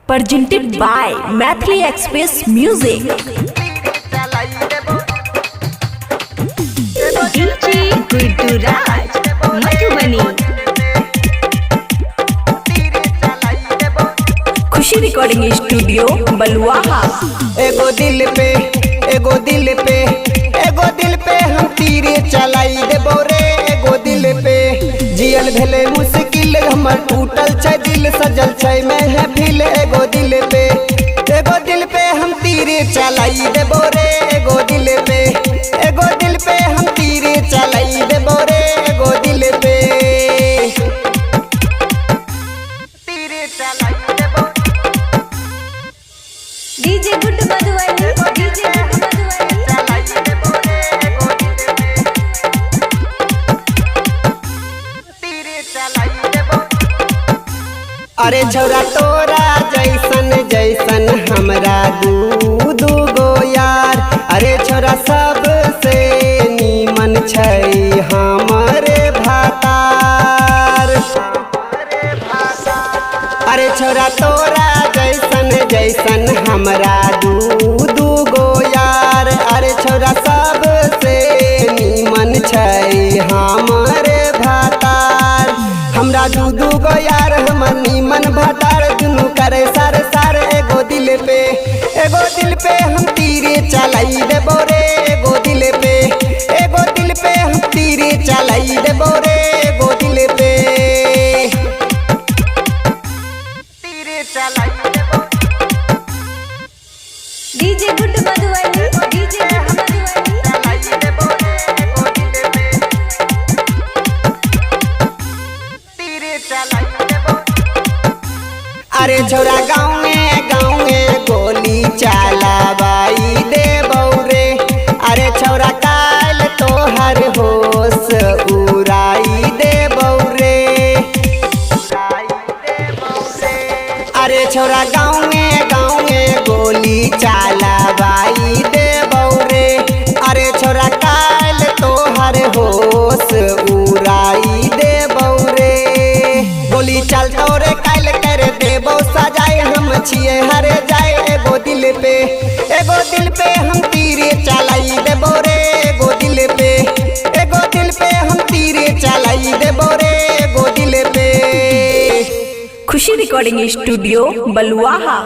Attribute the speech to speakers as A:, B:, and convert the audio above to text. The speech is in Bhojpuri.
A: presented by Mathli Express Music.
B: DJ Guddu Raj, Madhubani.
A: Khushi recording studio बलुआहा।
C: एगो दिल पे हम तीरे चलाई देबो रे। एगो दिल पे जियल भेले मुश्किल हमर टूटल छै दिल सजल छै महफिल। एगो दिल पे हम तीरे चलाई देबो रे। एगो दिल पे हम तीरे चलाई देबो रे। एगो दिल पे तीरे चलाई देबो।
B: DJ Guddu Madhubani, DJ Guddu
C: अरे छौरा तोरा जैसन जैसन हमरा दू गो यार। अरे छौरा सबसे नीमन छै हमरे भातार। अरे छौरा तोरा जैसन जैसन हमरा दू गो यार। अरे छौरा सबसे नीमन छै हमरे भातार। हमरा दू गो यार हमर नीमन भातार दुनू करे सारे सारे। एगो दिल पे हम तीरे चलाई देबो रे। एगो दिल पे हम तीरे चलाई देबो रे। एगो दिल पे तीरे चलाई देबो।
B: DJ Guddu Madhubani, DJ Guddu Madhubani.
C: अरे छोरा गाँव में गोली चलावाई देबो रे। अरे छोरा काल तोहर होश उड़ाई देबो रे। अरे छोरा गाँव में गोली चलावाई देबो रे। अरे छोरा काल तोहर होश उड़ाई देबो रे। गोली चलतो रे काल कर देबो सजाए हम छिए हरे जाए। एगो दिल पे हम तीरे चलाई देबो रे। एगो दिल पे हम तीरे चलाई देबो रे। एगो दिल पे
A: खुशी रिकॉर्डिंग स्टूडियो बलुआहा।